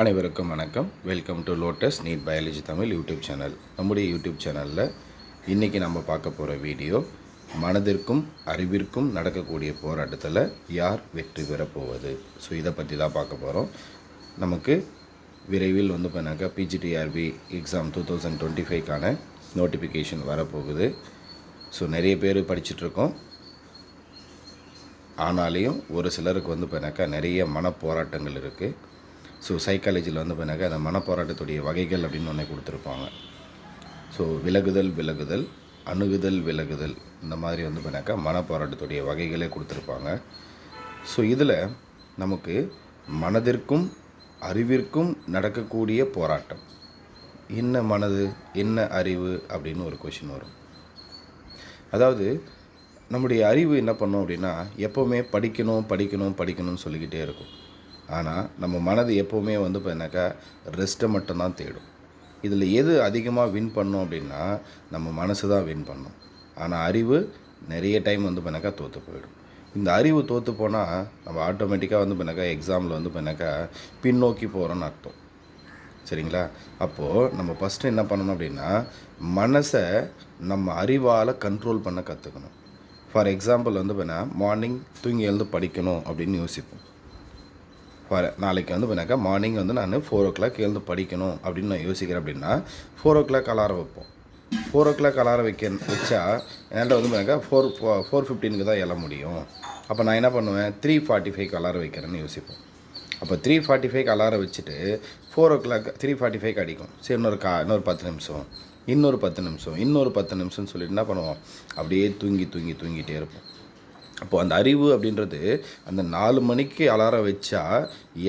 அனைவருக்கும் வணக்கம். Welcome to lotus NEET biology Tamil YouTube channel. நம்முடைய யூடியூப் சேனலில் இன்றைக்கி நம்ம பார்க்க போகிற வீடியோ, மனதிற்கும் அறிவிற்கும் நடக்கக்கூடிய போராட்டத்தில் யார் வெற்றி பெறப்போவது. ஸோ இதை பற்றி தான் பார்க்க போகிறோம். நமக்கு விரைவில் பண்ணாக்கா பிஜிடிஆர்பி எக்ஸாம் 2025க்கான நோட்டிஃபிகேஷன் வரப்போகுது. ஸோ நிறைய பேர் படிச்சுட்ருக்கோம். ஆனாலையும் ஒரு சிலருக்கு பண்ணாக்கா நிறைய மனப்போராட்டங்கள் இருக்குது. ஸோ சைக்காலஜியில் பண்ணாக்கா அந்த மனப்போராட்டத்துடைய வகைகள் அப்படின்னு ஒன்று கொடுத்துருப்பாங்க. ஸோ விலகுதல், அணுகுதல், விலகுதல், இந்த மாதிரி பண்ணாக்கா மனப்போராட்டத்துடைய வகைகளே கொடுத்துருப்பாங்க. ஸோ இதில் நமக்கு மனதிற்கும் அறிவிற்கும் நடக்கக்கூடிய போராட்டம், என்ன மனது என்ன அறிவு அப்படின்னு ஒரு கொஷின் வரும். அதாவது நம்முடைய அறிவு என்ன பண்ணோம் அப்படின்னா, எப்போவுமே படிக்கணும்னு சொல்லிக்கிட்டே இருக்கும். ஆனால் நம்ம மனது எப்போவுமே பார்த்தீங்கன்னாக்கா ரெஸ்ட்டை மட்டும்தான் தேடும். இதில் எது அதிகமாக வின் பண்ணோம் அப்படின்னா நம்ம மனசு தான் வின் பண்ணும். ஆனால் அறிவு நிறைய டைம் பார்த்தீங்கன்னாக்கா தோற்று போயிடும். இந்த அறிவு தோற்று போனால் நம்ம ஆட்டோமேட்டிக்காக பார்த்தீங்கன்னாக்கா எக்ஸாமில் பார்த்தீங்கன்னாக்கா பின்னோக்கி போகிறோன்னு அர்த்தம். சரிங்களா? அப்போது நம்ம ஃபஸ்ட்டு என்ன பண்ணணும் அப்படின்னா, மனசை நம்ம அறிவால் கண்ட்ரோல் பண்ண கற்றுக்கணும். ஃபார் எக்ஸாம்பிள் பார்த்தீங்கன்னா, மார்னிங் தூங்கி எழுந்து படிக்கணும் அப்படின்னு யோசிப்போம். நாளைக்கு பார்த்தீங்கன்னாக்கா மார்னிங் நான் 4 o'clock எழுந்து படிக்கணும் அப்படின்னு நான் யோசிக்கிறேன் அப்படின்னா 4 o'clock அலாரம் வைப்போம். 4 o'clock அலாரம் வச்சா என்கிட்ட பார்த்தீங்கன்னாக்கா 4:15க்கு தான் எழ முடியும். அப்போ நான் என்ன பண்ணுவேன், 3:45க்கு அலாரம் வைக்கிறேன்னு யோசிப்போம். அப்போ 3:45க்கு அலாரம் வச்சுட்டு 4 o'clock 3:45க்கு அடிக்கும். சரி, இன்னொரு 10 நிமிஷம், இன்னொரு 10 நிமிஷம்னு சொல்லிட்டு என்ன பண்ணுவோம், அப்படியே தூங்கிட்டே இருப்போம். அப்போது அந்த அறிவு அப்படின்றது அந்த 4 மணிக்கு அலாரம் வச்சா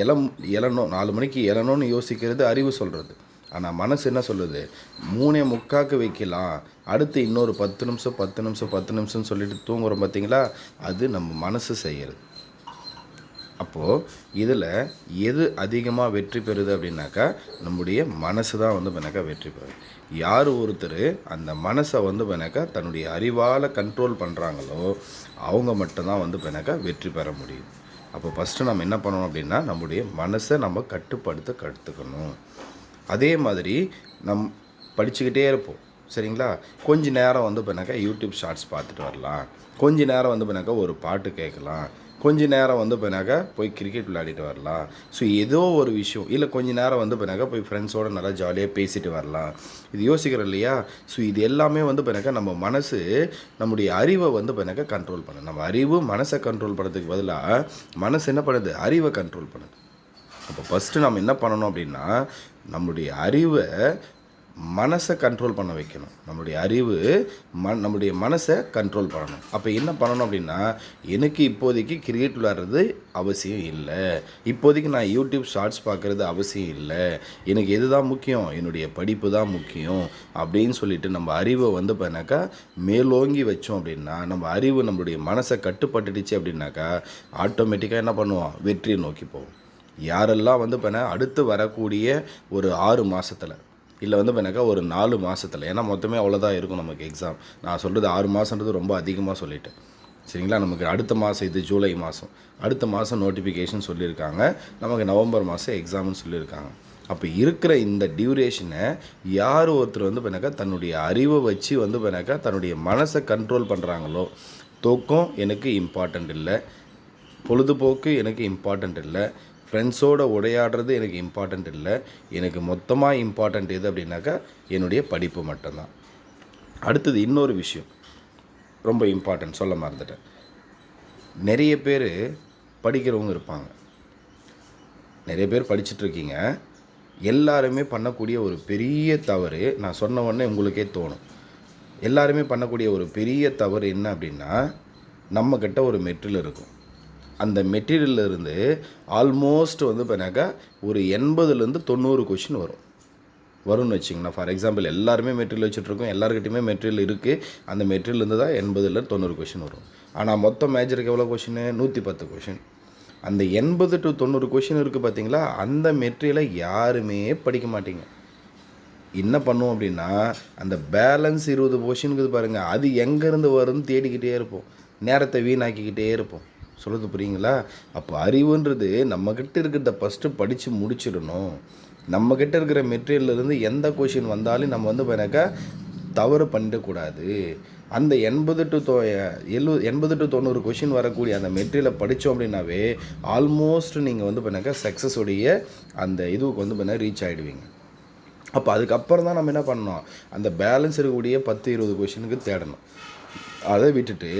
எழணும், 4 மணிக்கு எழணும்னு யோசிக்கிறது அறிவு சொல்கிறது. ஆனால் மனசு என்ன சொல்லுது, 3:45க்கு வைக்கலாம், அடுத்து இன்னொரு 10 நிமிஷம்னு சொல்லிட்டு தூங்குறோம் பார்த்தீங்களா, அது நம்ம மனசு செய்கிறது. அப்போது இதில் எது அதிகமாக வெற்றி பெறுது அப்படின்னாக்கா நம்முடைய மனசு தான் பண்ணாக்கா வெற்றி பெறுது. யார் ஒருத்தர் அந்த மனசை பண்ணாக்கா தன்னுடைய அறிவால் கண்ட்ரோல் பண்ணுறாங்களோ அவங்க மட்டும்தான் பண்ணாக்கா வெற்றி பெற முடியும். அப்போ ஃபஸ்ட்டு நம்ம என்ன பண்ணணும் அப்படின்னா, நம்முடைய மனசை நம்ம கட்டுப்படுத்த கற்றுக்கணும். அதே மாதிரி படிச்சுக்கிட்டே இருப்போம். சரிங்களா? கொஞ்ச நேரம் பண்ணாக்கா யூடியூப் ஷார்ட்ஸ் பார்த்துட்டு வரலாம், கொஞ்ச நேரம் பண்ணாக்கா ஒரு பாட்டு கேட்கலாம், கொஞ்ச நேரம் பண்ணாக்கா போய் கிரிக்கெட் விளையாடிட்டு வரலாம். ஸோ ஏதோ ஒரு விஷயம், இல்லை கொஞ்ச நேரம் பண்ணாக்கா போய் ஃப்ரெண்ட்ஸோடு நல்லா ஜாலியாக பேசிட்டு வரலாம். இது யோசிக்கிறோம் இல்லையா? ஸோ இது எல்லாமே பண்ணாக்கா நம்ம மனசு நம்முடைய அறிவை பண்ணாக்கா கண்ட்ரோல் பண்ணும். நம்ம அறிவு மனசை கண்ட்ரோல் பண்ணுறதுக்கு பதிலாக மனசு என்ன பண்ணுது, அறிவை கண்ட்ரோல் பண்ணுது. அப்போ ஃபஸ்ட்டு நம்ம என்ன பண்ணணும் அப்படின்னா, நம்முடைய அறிவை மனசை கண்ட்ரோல் பண்ண வைக்கணும். நம்மளுடைய அறிவு நம்முடைய மனசை கண்ட்ரோல் பண்ணணும். அப்போ என்ன பண்ணணும் அப்படின்னா, எனக்கு இப்போதைக்கு கிரிக்கெட் விளையாடுறது அவசியம் இல்லை, இப்போதைக்கு நான் யூடியூப் ஷார்ட்ஸ் பார்க்குறது அவசியம் இல்லை, எனக்கு எது தான் முக்கியம், என்னுடைய படிப்பு தான் முக்கியம் அப்படின்னு சொல்லிட்டு நம்ம அறிவை பண்ணாக்கா மேலோங்கி வச்சோம் அப்படின்னா, நம்ம அறிவு நம்மளுடைய மனசை கட்டுப்பட்டுடுச்சு அப்படின்னாக்கா ஆட்டோமேட்டிக்காக என்ன பண்ணுவோம், வெற்றியை நோக்கி போவோம். யாரெல்லாம் அடுத்து வரக்கூடிய ஒரு 6 மாதத்தில் இல்லை பண்ணாக்கா ஒரு 4 மாதத்தில், ஏன்னா மொத்தமே அவ்வளோதான் இருக்கும் நமக்கு எக்ஸாம். நான் சொல்கிறது 6 மாதன்றது ரொம்ப அதிகமாக சொல்லிட்டேன். சரிங்களா? நமக்கு அடுத்த மாதம், இது ஜூலை மாதம், அடுத்த மாதம் நோட்டிஃபிகேஷன் சொல்லியிருக்காங்க, நமக்கு நவம்பர் மாதம் எக்ஸாம்னு சொல்லியிருக்காங்க. அப்போ இருக்கிற இந்த டியூரேஷனை யார் ஒருத்தர் பண்ணாக்கா தன்னுடைய அறிவை வச்சு பண்ணாக்கா தன்னுடைய மனசை கண்ட்ரோல் பண்ணுறாங்களோ, தூக்கம் எனக்கு இம்பார்ட்டண்ட் இல்லை, பொழுதுபோக்கு எனக்கு இம்பார்ட்டண்ட் இல்லை, ஃப்ரெண்ட்ஸோடு உரையாடுறது எனக்கு இம்பார்ட்டண்ட் இல்லை, எனக்கு மொத்தமாக இம்பார்ட்டண்ட் எது அப்படின்னாக்கா என்னுடைய படிப்பு மட்டும்தான். அடுத்தது இன்னொரு விஷயம் ரொம்ப இம்பார்ட்டன்ட், சொல்ல மறந்துட்டேன். நிறைய பேர் படிக்கிறவங்க இருப்பாங்க, நிறைய பேர் படிச்சுட்ருக்கீங்க. எல்லாருமே பண்ணக்கூடிய ஒரு பெரிய தவறு, நான் சொன்ன உடனே உங்களுக்கே தோணும், எல்லாருமே பண்ணக்கூடிய ஒரு பெரிய தவறு என்ன அப்படின்னா, நம்மக்கிட்ட ஒரு மெட்டீரியல் இருக்கும், அந்த மெட்டீரியல்லிருந்து ஆல்மோஸ்ட் பண்ணாக்கா ஒரு 80லேருந்து 90 கொஷின் வரும்னு வச்சிங்கன்னா. ஃபார் எக்ஸாம்பிள் எல்லாருமே மெட்டீரியல் வச்சுட்ருக்கோம், எல்லாருக்கிட்டையுமே மெட்டீரியல் இருக்குது, அந்த மெட்டீரியல்லேருந்து தான் 80லேருந்து 90 கொஷின் வரும். ஆனால் மொத்தம் மேஜருக்கு எவ்வளோ கொஷின், 110 கொஷின். அந்த 80 to 90 கொஷின் இருக்குது பார்த்தீங்களா, அந்த மெட்டீரியலை யாருமே படிக்க மாட்டீங்க. என்ன பண்ணுவோம் அப்படின்னா, அந்த பேலன்ஸ் 20 கொஷினுக்குது பாருங்கள், அது எங்கேருந்து வரும்னு தேடிக்கிட்டே இருப்போம், நேரத்தை வீணாக்கிக்கிட்டே இருப்போம். சொல்கிறது புரியுங்களா? அப்போ அறிவுன்றது நம்மக்கிட்ட இருக்கிறத ஃபஸ்ட்டு படித்து முடிச்சிடணும். நம்மக்கிட்ட இருக்கிற மெட்டீரியல்லேருந்து எந்த கொஷின் வந்தாலும் நம்ம வந்து பார்த்தாக்கா தவறு பண்ணிடக்கூடாது. அந்த 80 to 90 கொஷின் வரக்கூடிய அந்த மெட்டீரியலை படித்தோம் அப்படின்னாவே ஆல்மோஸ்ட் நீங்கள் வந்து பார்த்தாக்கா சக்ஸஸ் உடைய அந்த இதுவுக்கு வந்து பார்த்தீங்கன்னா ரீச் ஆகிடுவீங்க. அப்போ அதுக்கப்புறம் தான் நம்ம என்ன பண்ணணும், அந்த பேலன்ஸ் இருக்கக்கூடிய 10-20 கொஷினுக்கு தேடணும். அதை விட்டுட்டு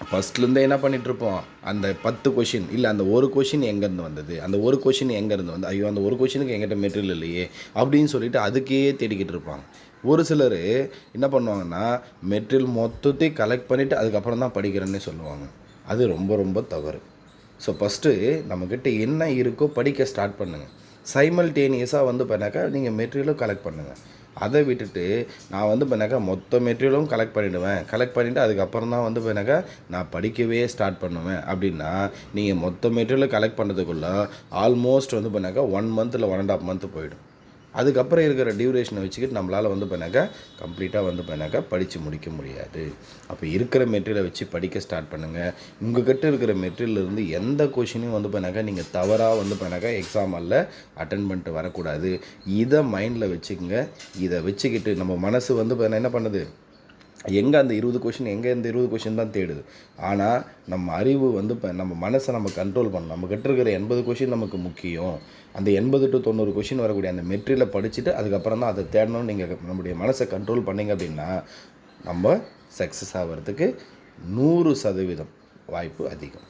ஃபஸ்ட்லேருந்தே என்ன பண்ணிகிட்ருப்போம், அந்த 10 கொஷின் இல்லை அந்த ஒரு கொஷின் எங்கேருந்து வந்தது, அந்த ஒரு கொஷின் எங்கேருந்து வந்து ஐயோ அந்த ஒரு கொஷினுக்கு எங்கிட்ட மெட்டீரியல் இல்லையே அப்படின்னு சொல்லிட்டு அதுக்கே தேடிக்கிட்டு இருப்பாங்க. ஒரு சிலர் என்ன பண்ணுவாங்கன்னா மெட்டீரியல் மொத்தத்தையும் கலெக்ட் பண்ணிவிட்டு அதுக்கப்புறம் தான் படிக்கிறேன்னே சொல்லுவாங்க. அது ரொம்ப ரொம்ப தவறு. ஸோ ஃபஸ்ட்டு நம்மக்கிட்ட என்ன இருக்கோ படிக்க ஸ்டார்ட் பண்ணுங்கள். சைமல்டேனியஸாக வந்து பண்ணாக்கா நீங்கள் மெட்டீரியலும் கலெக்ட் பண்ணுங்கள். அதை விட்டுட்டு நான் வந்து பண்ணாக்கா மொத்த மெட்டீரியலும் கலெக்ட் பண்ணிவிட்டு அதுக்கப்புறம் தான் வந்து பண்ணாக்கா நான் படிக்கவே ஸ்டார்ட் பண்ணுவேன் அப்படின்னா நீங்கள் மொத்த மெட்டீரியலும் கலெக்ட் பண்ணுறதுக்குள்ளே ஆல்மோஸ்ட் வந்து பண்ணாக்கா 1 month இல்லை 1.5 month போயிடும். அதுக்கப்புறம் இருக்கிற டியூரேஷனை வச்சுக்கிட்டு நம்மளால் வந்து பண்ணாக்கா கம்ப்ளீட்டாக வந்து பண்ணாக்கா படித்து முடிக்க முடியாது. அப்போ இருக்கிற மெட்டீரியலை வச்சு படிக்க ஸ்டார்ட் பண்ணுங்கள். உங்கள்கிட்ட இருக்கிற மெட்டீரியல்லேருந்து எந்த கொஷினையும் வந்து பண்ணாக்கா நீங்கள் தவறாக வந்து பண்ணாக்கா எக்ஸாம் ஹாலில் அட்டன் பண்ணிட்டு வரக்கூடாது. இதை மைண்டில் வச்சுக்கோங்க. இதை வச்சுக்கிட்டு நம்ம மனசு வந்து என்ன பண்ணுது, எங்கே அந்த 20 கொஷின் எங்கே இந்த 20 கொஷின் தான் தேடுது. ஆனால் நம்ம அறிவு வந்து இப்போ நம்ம மனசை நம்ம கண்ட்ரோல் பண்ணணும். நம்மக்கிட்ட இருக்கிற 80 கொஷின் நமக்கு முக்கியம். அந்த 80 to 90 கொஷின் வரக்கூடிய அந்த மெட்டீரியலை படிச்சுட்டு அதுக்கப்புறம் தான் அதை தேடணும்னு நீங்கள் நம்முடைய மனசை கண்ட்ரோல் பண்ணிங்க அப்படின்னா நம்ம சக்ஸஸ் ஆகிறதுக்கு 100% வாய்ப்பு அதிகம்.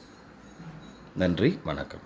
நன்றி, வணக்கம்.